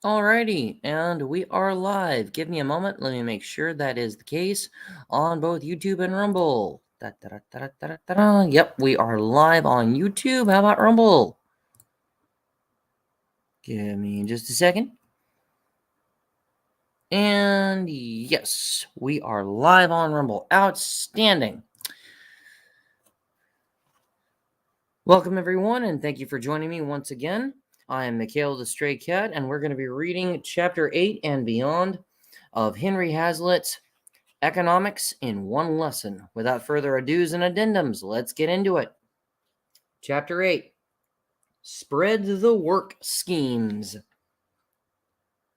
Alrighty, and we are live. Give me a moment. Let me make sure that is the case on both YouTube and Rumble. Yep, we are live on YouTube. How about Rumble? Give me just a second. And yes, we are live on Rumble. Outstanding. Welcome, everyone, and thank you for joining me once again. I am Mikhail the Stray Cat, and we're going to be reading Chapter 8 and beyond of Henry Hazlitt's Economics in One Lesson. Without further ados and addendums, let's get into it. Chapter 8. Spread the Work Schemes.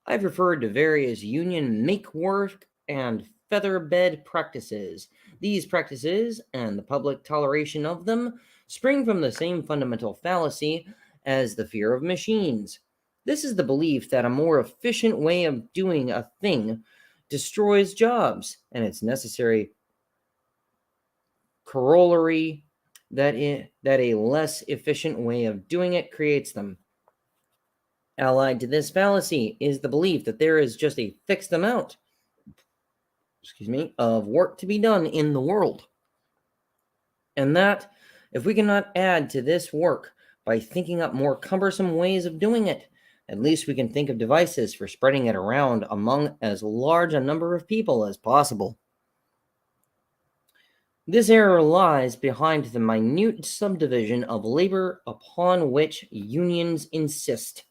I've referred to various union make-work and feather-bed practices. These practices, and the public toleration of them, spring from the same fundamental fallacy as the fear of machines. This is the belief that a more efficient way of doing a thing destroys jobs, and its necessary corollary that a less efficient way of doing it creates them. Allied to this fallacy is the belief that there is just a fixed amount of work to be done in the world, and that if we cannot add to this work by thinking up more cumbersome ways of doing it, at least we can think of devices for spreading it around among as large a number of people as possible. This error lies behind the minute subdivision of labor upon which unions insist.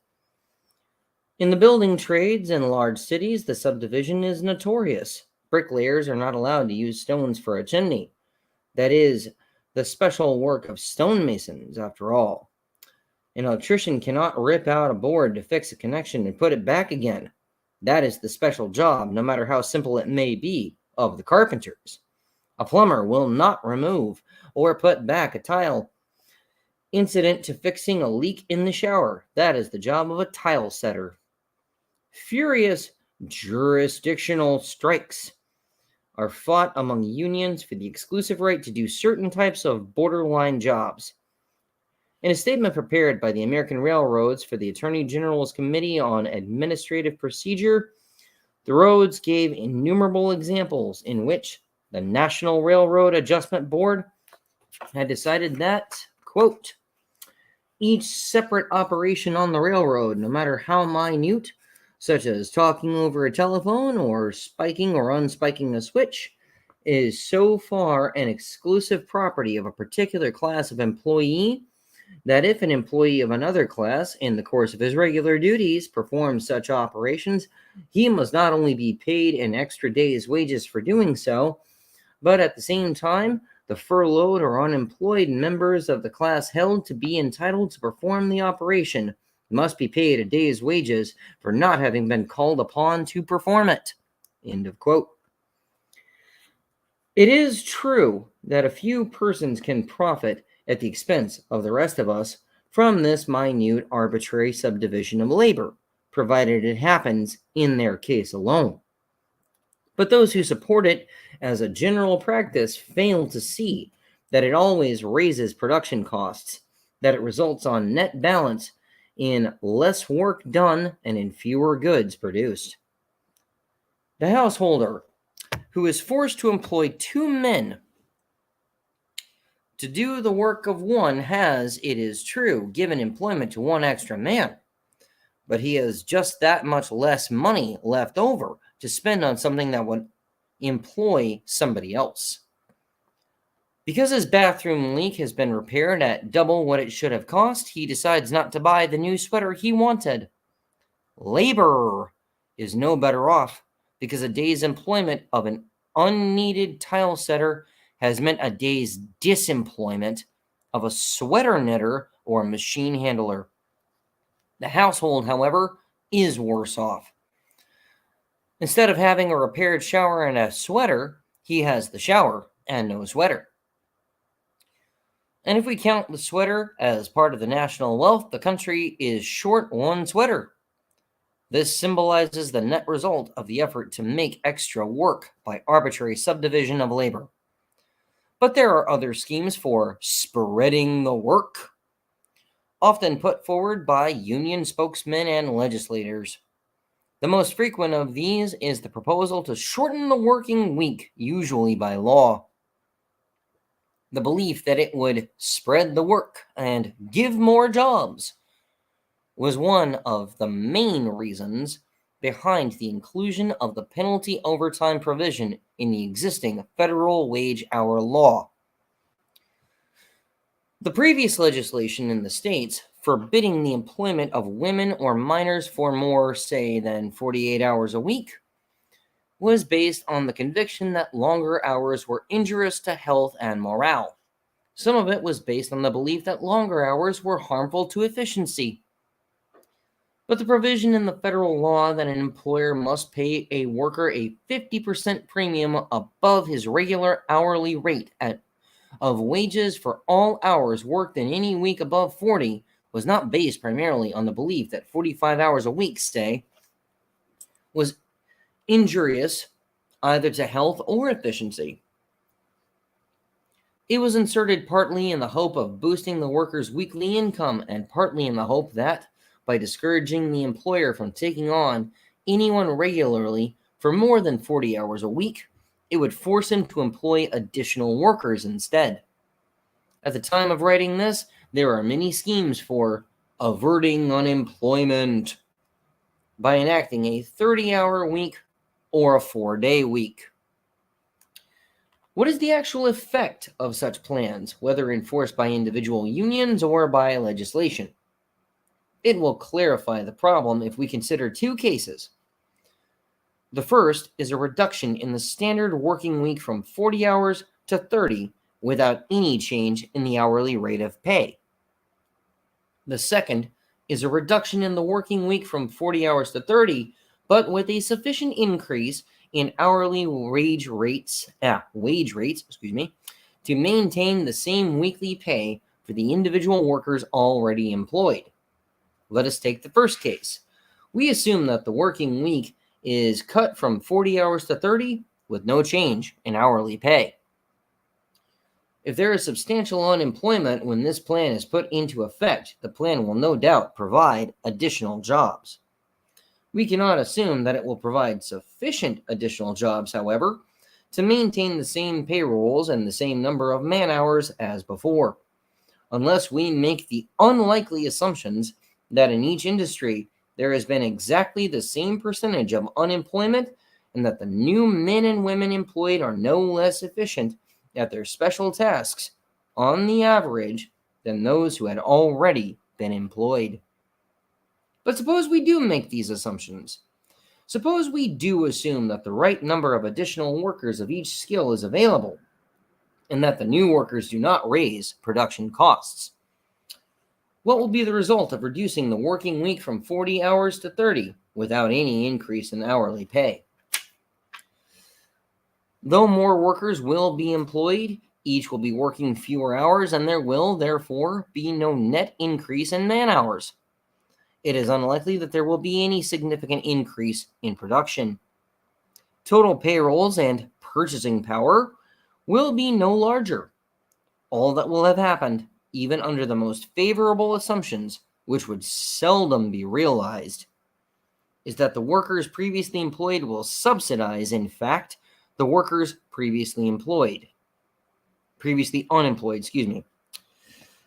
In the building trades in large cities, the subdivision is notorious. Bricklayers are not allowed to use stones for a chimney. That is the special work of stonemasons, after all. An electrician cannot rip out a board to fix a connection and put it back again. That is the special job, no matter how simple it may be, of the carpenters. A plumber will not remove or put back a tile incident to fixing a leak in the shower. That is the job of a tile setter. Furious jurisdictional strikes are fought among unions for the exclusive right to do certain types of borderline jobs. In a statement prepared by the American Railroads for the Attorney General's Committee on Administrative Procedure, the roads gave innumerable examples in which the National Railroad Adjustment Board had decided that, quote, each separate operation on the railroad, no matter how minute, such as talking over a telephone or spiking or unspiking a switch, is so far an exclusive property of a particular class of employee that if an employee of another class, in the course of his regular duties, performs such operations, he must not only be paid an extra day's wages for doing so, but at the same time, the furloughed or unemployed members of the class held to be entitled to perform the operation must be paid a day's wages for not having been called upon to perform it. End of quote. It is true that a few persons can profit at the expense of the rest of us from this minute arbitrary subdivision of labor, provided it happens in their case alone. But those who support it as a general practice fail to see that it always raises production costs, that it results on net balance in less work done and in fewer goods produced. The householder who is forced to employ two men to do the work of one has, it is true, given employment to one extra man, but he has just that much less money left over to spend on something that would employ somebody else. Because his bathroom leak has been repaired at double what it should have cost, he decides not to buy the new sweater he wanted. Labor is no better off because a day's employment of an unneeded tile setter has meant a day's disemployment of a sweater knitter or machine handler. The household, however, is worse off. Instead of having a repaired shower and a sweater, he has the shower and no sweater. And if we count the sweater as part of the national wealth, the country is short one sweater. This symbolizes the net result of the effort to make extra work by arbitrary subdivision of labor. But there are other schemes for spreading the work, often put forward by union spokesmen and legislators. The most frequent of these is the proposal to shorten the working week, usually by law. The belief that it would spread the work and give more jobs was one of the main reasons behind the inclusion of the penalty overtime provision in the existing federal wage hour law. The previous legislation in the states forbidding the employment of women or minors for more, say, than 48 hours a week was based on the conviction that longer hours were injurious to health and morale. Some of it was based on the belief that longer hours were harmful to efficiency. But the provision in the federal law that an employer must pay a worker a 50% premium above his regular hourly rate of wages for all hours worked in any week above 40 was not based primarily on the belief that 45 hours a week, say, was injurious either to health or efficiency. It was inserted partly in the hope of boosting the worker's weekly income and partly in the hope that, by discouraging the employer from taking on anyone regularly for more than 40 hours a week, it would force him to employ additional workers instead. At the time of writing this, there are many schemes for averting unemployment by enacting a 30-hour week or a 4-day week. What is the actual effect of such plans, whether enforced by individual unions or by legislation? It will clarify the problem if we consider two cases. The first is a reduction in the standard working week from 40 hours to 30 without any change in the hourly rate of pay. The second is a reduction in the working week from 40 hours to 30, but with a sufficient increase in hourly wage rates, to maintain the same weekly pay for the individual workers already employed. Let us take the first case. We assume that the working week is cut from 40 hours to 30 with no change in hourly pay. If there is substantial unemployment when this plan is put into effect, the plan will no doubt provide additional jobs. We cannot assume that it will provide sufficient additional jobs, however, to maintain the same payrolls and the same number of man-hours as before, unless we make the unlikely assumptions that in each industry there has been exactly the same percentage of unemployment and that the new men and women employed are no less efficient at their special tasks on the average than those who had already been employed. But suppose we do make these assumptions. Suppose we do assume that the right number of additional workers of each skill is available and that the new workers do not raise production costs. What will be the result of reducing the working week from 40 hours to 30 without any increase in hourly pay? Though more workers will be employed, each will be working fewer hours, and there will, therefore, be no net increase in man-hours. It is unlikely that there will be any significant increase in production. Total payrolls and purchasing power will be no larger. All that will have happened, even under the most favorable assumptions, which would seldom be realized, is that the workers previously employed will subsidize, in fact, the workers previously unemployed.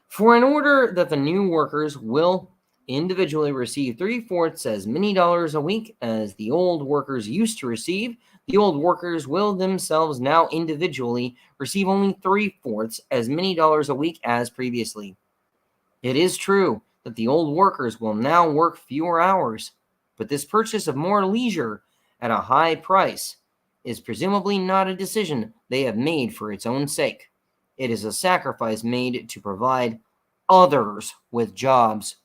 For in order that the new workers will individually receive 3/4 as many dollars a week as the old workers used to receive, the old workers will themselves now individually receive only 3/4 as many dollars a week as previously. It is true that the old workers will now work fewer hours, but this purchase of more leisure at a high price is presumably not a decision they have made for its own sake. It is a sacrifice made to provide others with jobs.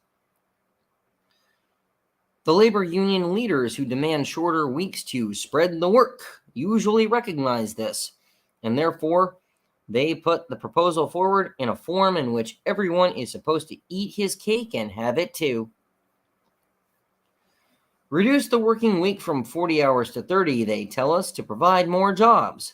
The labor union leaders who demand shorter weeks to spread the work usually recognize this, and therefore they put the proposal forward in a form in which everyone is supposed to eat his cake and have it too. Reduce the working week from 40 hours to 30, they tell us, to provide more jobs,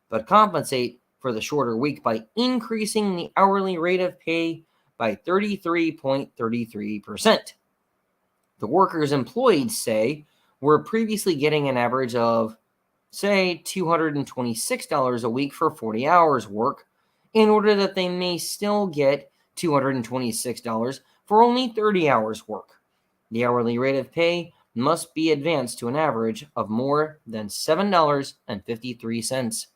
but compensate for the shorter week by increasing the hourly rate of pay by 33.33%. The workers employed, say, were previously getting an average of, say, $226 a week for 40 hours work, in order that they may still get $226 for only 30 hours work. The hourly rate of pay must be advanced to an average of more than $7.53.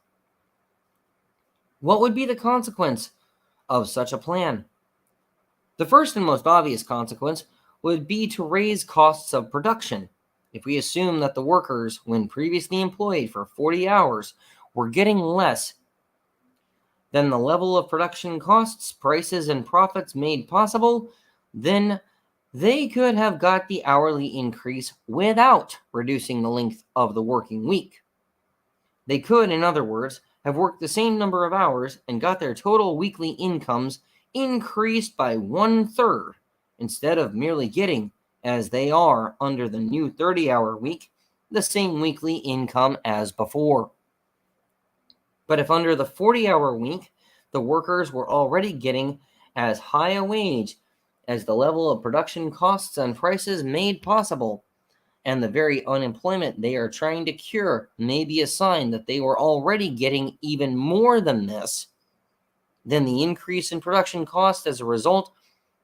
What would be the consequence of such a plan? The first and most obvious consequence would be to raise costs of production. If we assume that the workers, when previously employed for 40 hours, were getting less than the level of production costs, prices, and profits made possible, then they could have got the hourly increase without reducing the length of the working week. They could, in other words, have worked the same number of hours and got their total weekly incomes increased by 1/3, instead of merely getting, as they are under the new 30-hour week, the same weekly income as before. But if under the 40-hour week, the workers were already getting as high a wage as the level of production costs and prices made possible, and the very unemployment they are trying to cure may be a sign that they were already getting even more than this, then the increase in production cost as a result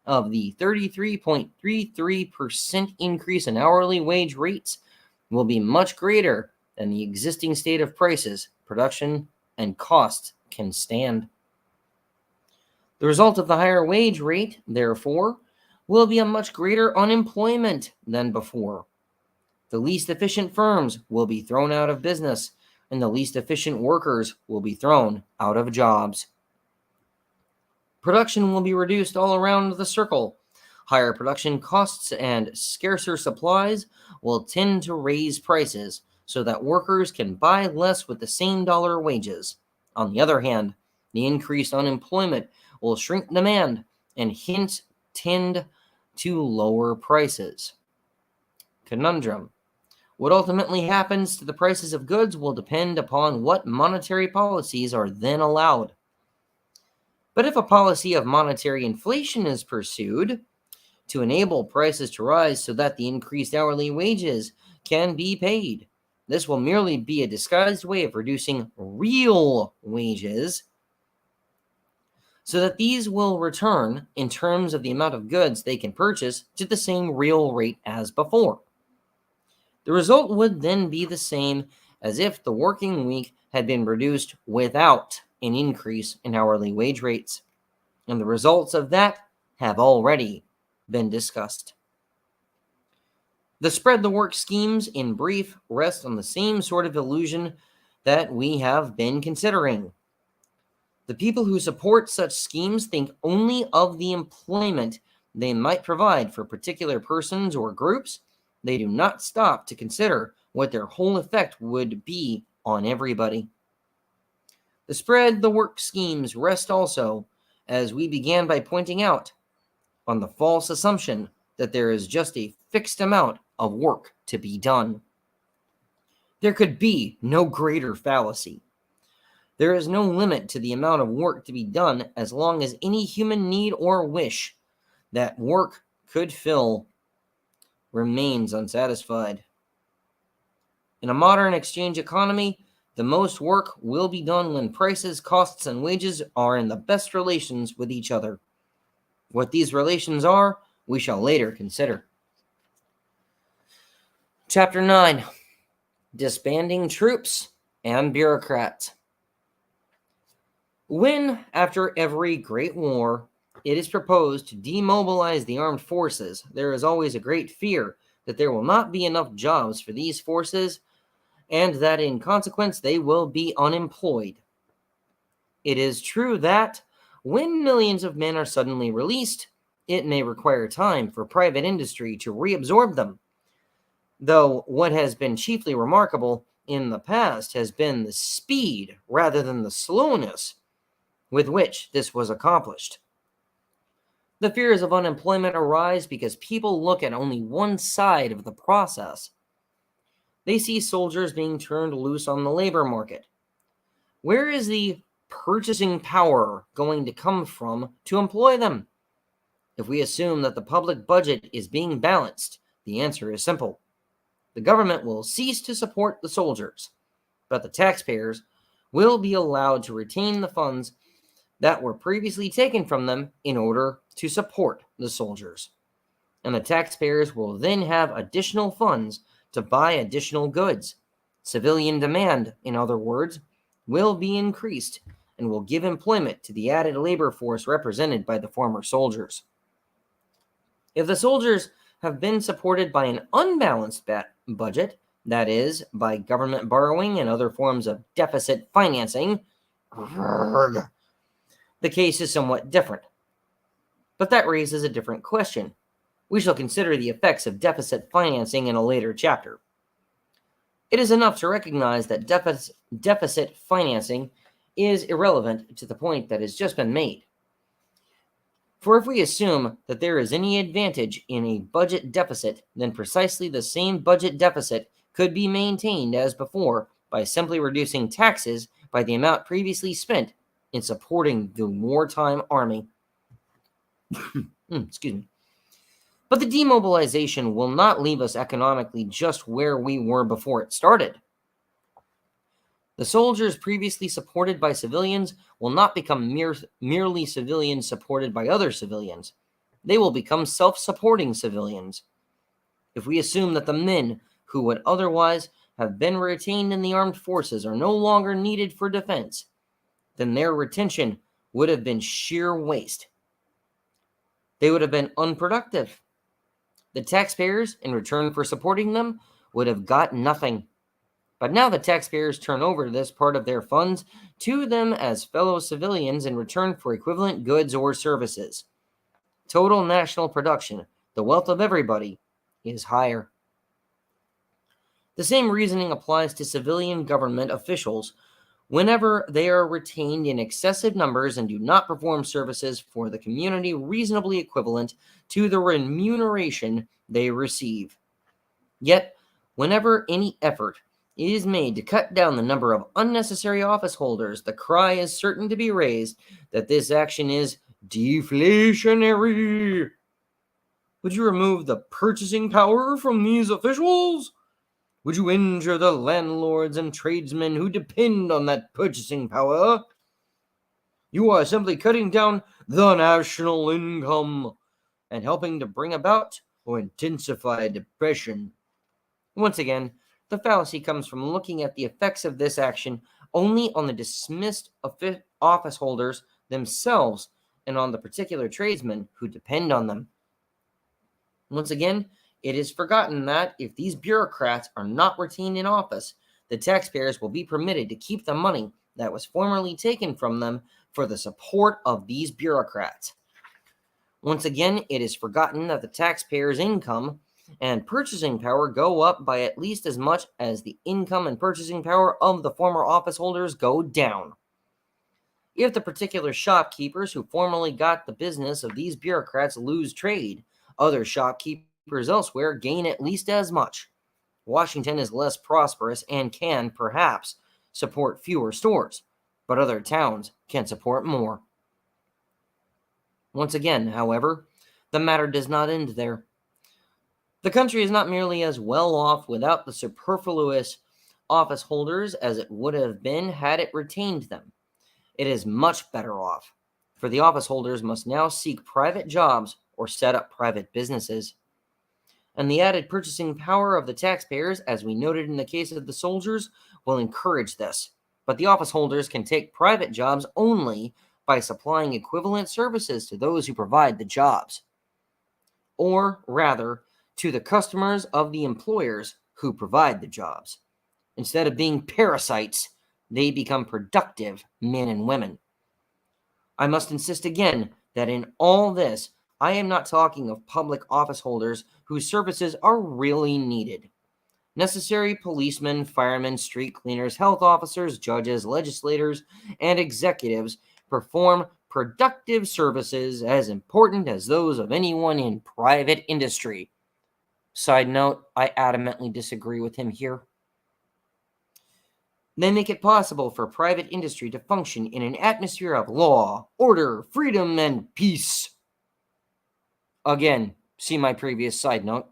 of the 33.33% increase in hourly wage rates will be much greater than the existing state of prices, production, and cost can stand. The result of the higher wage rate, therefore, will be a much greater unemployment than before. The least efficient firms will be thrown out of business, and the least efficient workers will be thrown out of jobs. Production will be reduced all around the circle. Higher production costs and scarcer supplies will tend to raise prices so that workers can buy less with the same dollar wages. On the other hand, the increased unemployment will shrink demand and hence tend to lower prices. Conundrum. What ultimately happens to the prices of goods will depend upon what monetary policies are then allowed. But if a policy of monetary inflation is pursued to enable prices to rise so that the increased hourly wages can be paid, this will merely be a disguised way of reducing real wages so that these will return, in terms of the amount of goods they can purchase, to the same real rate as before. The result would then be the same as if the working week had been reduced without an increase in hourly wage rates, and the results of that have already been discussed. The spread the work schemes, in brief, rest on the same sort of illusion that we have been considering. The people who support such schemes think only of the employment they might provide for particular persons or groups. They do not stop to consider what their whole effect would be on everybody. The spread the work schemes rest also, as we began by pointing out, on the false assumption that there is just a fixed amount of work to be done. There could be no greater fallacy. There is no limit to the amount of work to be done as long as any human need or wish that work could fill remains unsatisfied. In a modern exchange economy, the most work will be done when prices, costs, and wages are in the best relations with each other. What these relations are, we shall later consider. Chapter 9. Disbanding troops and bureaucrats. When, after every great war, it is proposed to demobilize the armed forces, there is always a great fear that there will not be enough jobs for these forces, and that in consequence they will be unemployed. It is true that, when millions of men are suddenly released, it may require time for private industry to reabsorb them, though what has been chiefly remarkable in the past has been the speed rather than the slowness with which this was accomplished. The fears of unemployment arise because people look at only one side of the process. They see soldiers being turned loose on the labor market. Where is the purchasing power going to come from to employ them? If we assume that the public budget is being balanced, the answer is simple. the government will cease to support the soldiers, but the taxpayers will be allowed to retain the funds that were previously taken from them in order to support the soldiers. And the taxpayers will then have additional funds to buy additional goods. Civilian demand, in other words, will be increased and will give employment to the added labor force represented by the former soldiers. If the soldiers have been supported by an unbalanced budget, that is, by government borrowing and other forms of deficit financing, the case is somewhat different. But that raises a different question. We shall consider the effects of deficit financing in a later chapter. It is enough to recognize that deficit financing is irrelevant to the point that has just been made. For if we assume that there is any advantage in a budget deficit, then precisely the same budget deficit could be maintained as before by simply reducing taxes by the amount previously spent in supporting the wartime army. Excuse me. But the demobilization will not leave us economically just where we were before it started. The soldiers previously supported by civilians will not become merely civilians supported by other civilians. They will become self-supporting civilians. If we assume that the men who would otherwise have been retained in the armed forces are no longer needed for defense, then their retention would have been sheer waste. They would have been unproductive. The taxpayers, in return for supporting them, would have got nothing. But now the taxpayers turn over this part of their funds to them as fellow civilians in return for equivalent goods or services. Total national production, the wealth of everybody, is higher. The same reasoning applies to civilian government officials whenever they are retained in excessive numbers and do not perform services for the community reasonably equivalent to the remuneration they receive. Yet, whenever any effort is made to cut down the number of unnecessary office holders, the cry is certain to be raised that this action is deflationary. Would you remove the purchasing power from these officials? Would you injure the landlords and tradesmen who depend on that purchasing power? You are simply cutting down the national income and helping to bring about or intensify depression. Once again, the fallacy comes from looking at the effects of this action only on the dismissed office holders themselves and on the particular tradesmen who depend on them. Once again, it is forgotten that if these bureaucrats are not retained in office, the taxpayers will be permitted to keep the money that was formerly taken from them for the support of these bureaucrats. Once again, it is forgotten that the taxpayers' income and purchasing power go up by at least as much as the income and purchasing power of the former office holders go down. If the particular shopkeepers who formerly got the business of these bureaucrats lose trade, other shopkeepers elsewhere gain at least as much. Washington is less prosperous and can, perhaps, support fewer stores, but other towns can support more. Once again, however, the matter does not end there. The country is not merely as well off without the superfluous office holders as it would have been had it retained them. It is much better off, for the office holders must now seek private jobs or set up private businesses. And the added purchasing power of the taxpayers, as we noted in the case of the soldiers, will encourage this. But the office holders can take private jobs only by supplying equivalent services to those who provide the jobs. Or rather, to the customers of the employers who provide the jobs. Instead of being parasites, they become productive men and women. I must insist again that in all this, I am not talking of public office holders whose services are really needed. Necessary policemen, firemen, street cleaners, health officers, judges, legislators, and executives perform productive services as important as those of anyone in private industry. Side note, I adamantly disagree with him here. They make it possible for private industry to function in an atmosphere of law, order, freedom, and peace. Again, see my previous side note.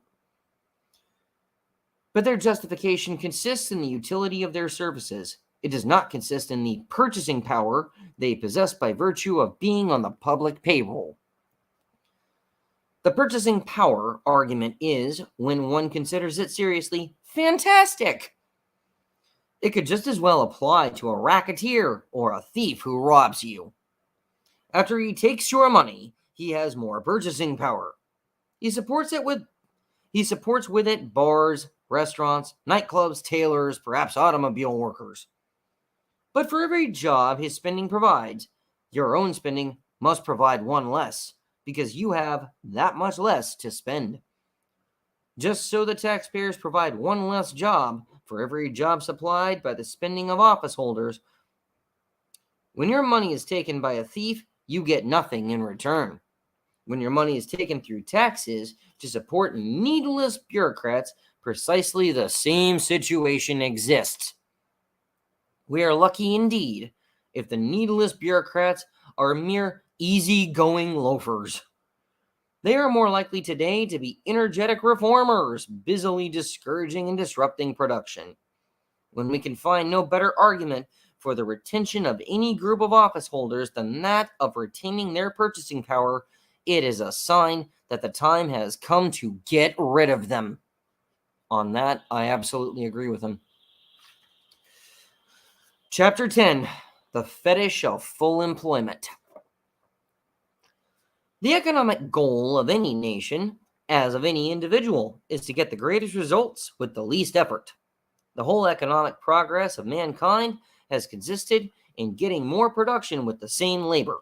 But their justification consists in the utility of their services. It does not consist in the purchasing power they possess by virtue of being on the public payroll. The purchasing power argument is, when one considers it seriously, fantastic. It could just as well apply to a racketeer or a thief who robs you. After he takes your money, he has more purchasing power. He supports with it bars, restaurants, nightclubs, tailors, perhaps automobile workers. But for every job his spending provides, your own spending must provide one less, because you have that much less to spend. Just so the taxpayers provide one less job for every job supplied by the spending of office holders. When your money is taken by a thief, you get nothing in return. When your money is taken through taxes to support needless bureaucrats, precisely the same situation exists. We are lucky indeed if the needless bureaucrats are mere easy-going loafers. They are more likely today to be energetic reformers, busily discouraging and disrupting production. When we can find no better argument for the retention of any group of office holders than that of retaining their purchasing power, it is a sign that the time has come to get rid of them. On that, I absolutely agree with him. Chapter 10, The Fetish of Full Employment. The economic goal of any nation, as of any individual, is to get the greatest results with the least effort. The whole economic progress of mankind has consisted in getting more production with the same labor.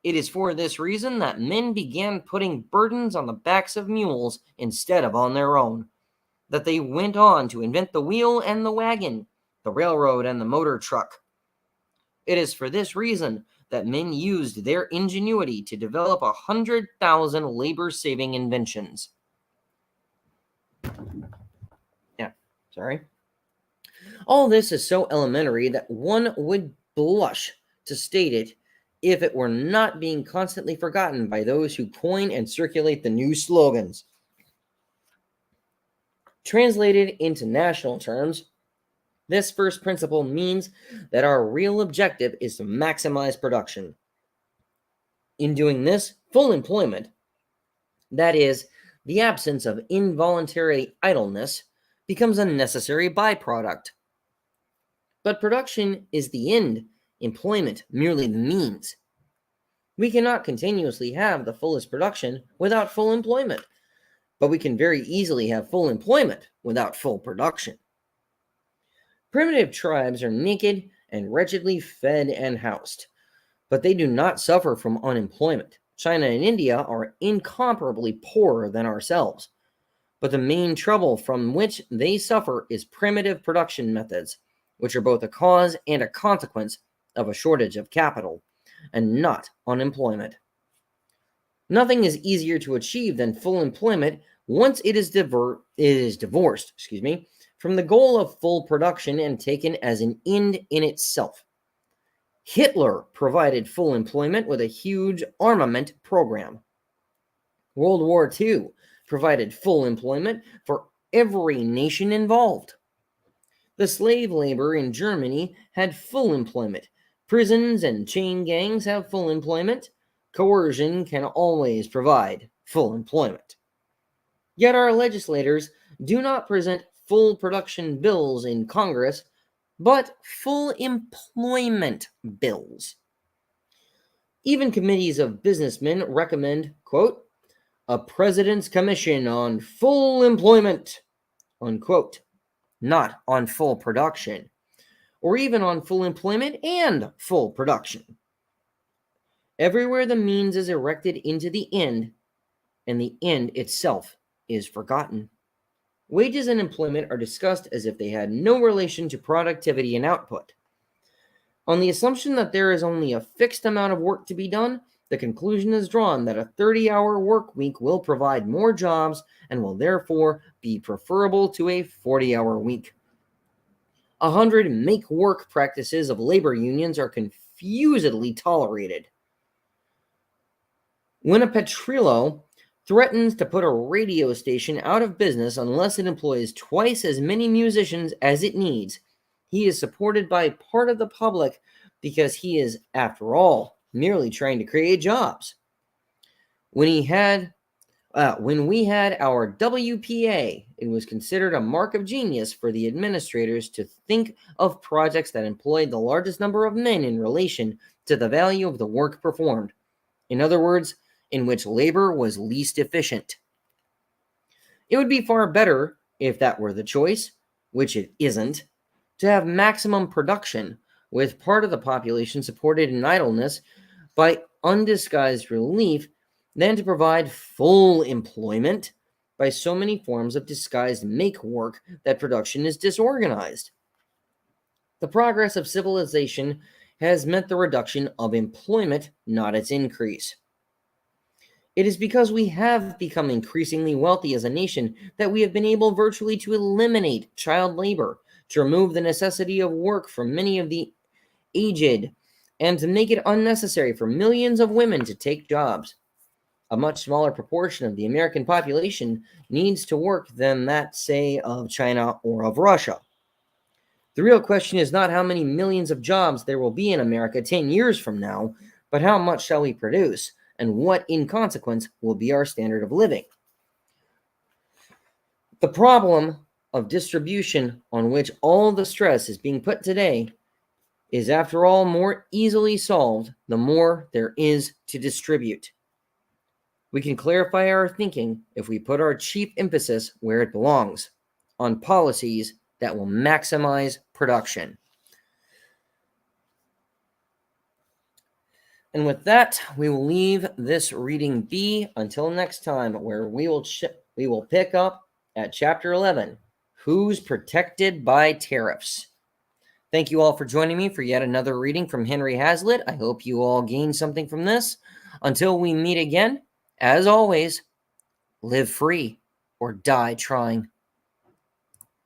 It is for this reason that men began putting burdens on the backs of mules instead of on their own, that they went on to invent the wheel and the wagon, the railroad and the motor truck. It is for this reason that men used their ingenuity to develop 100,000 labor-saving inventions. All this is so elementary that one would blush to state it if it were not being constantly forgotten by those who coin and circulate the new slogans. Translated into national terms, this first principle means that our real objective is to maximize production. In doing this, full employment, that is, the absence of involuntary idleness, becomes a necessary byproduct. But production is the end, employment merely the means. We cannot continuously have the fullest production without full employment, but we can very easily have full employment without full production. Primitive tribes are naked and wretchedly fed and housed, but they do not suffer from unemployment. China and India are incomparably poorer than ourselves, but the main trouble from which they suffer is primitive production methods, which are both a cause and a consequence of a shortage of capital, and not unemployment. Nothing is easier to achieve than full employment once it is divorced from the goal of full production and taken as an end in itself. Hitler provided full employment with a huge armament program. World War II provided full employment for every nation involved. The slave labor in Germany had full employment. Prisons and chain gangs have full employment. Coercion can always provide full employment. Yet our legislators do not present full production bills in Congress, but full employment bills. Even committees of businessmen recommend, quote, a president's commission on full employment, unquote, not on full production, or even on full employment and full production. Everywhere the means is erected into the end, and the end itself is forgotten. Wages and employment are discussed as if they had no relation to productivity and output. On the assumption that there is only a fixed amount of work to be done, the conclusion is drawn that a 30-hour work week will provide more jobs and will therefore be preferable to a 40-hour week. 100 make-work practices of labor unions are confusedly tolerated. When a Petrillo threatens to put a radio station out of business unless it employs twice as many musicians as it needs. He is supported by part of the public because he is, after all, merely trying to create jobs. When we had our WPA, it was considered a mark of genius for the administrators to think of projects that employed the largest number of men in relation to the value of the work performed. In other words, in which labor was least efficient. It would be far better, if that were the choice, which it isn't, to have maximum production, with part of the population supported in idleness by undisguised relief, than to provide full employment by so many forms of disguised make work that production is disorganized. The progress of civilization has meant the reduction of employment, not its increase. It is because we have become increasingly wealthy as a nation that we have been able virtually to eliminate child labor, to remove the necessity of work from many of the aged, and to make it unnecessary for millions of women to take jobs. A much smaller proportion of the American population needs to work than that, say, of China or of Russia. The real question is not how many millions of jobs there will be in America 10 years from now, but how much shall we produce, and what, in consequence, will be our standard of living. The problem of distribution on which all the stress is being put today is, after all, more easily solved the more there is to distribute. We can clarify our thinking if we put our chief emphasis where it belongs, on policies that will maximize production. And with that, we will leave this reading be until next time, where we will pick up at Chapter 11, Who's Protected by Tariffs? Thank you all for joining me for yet another reading from Henry Hazlitt. I hope you all gained something from this. Until we meet again, as always, live free or die trying.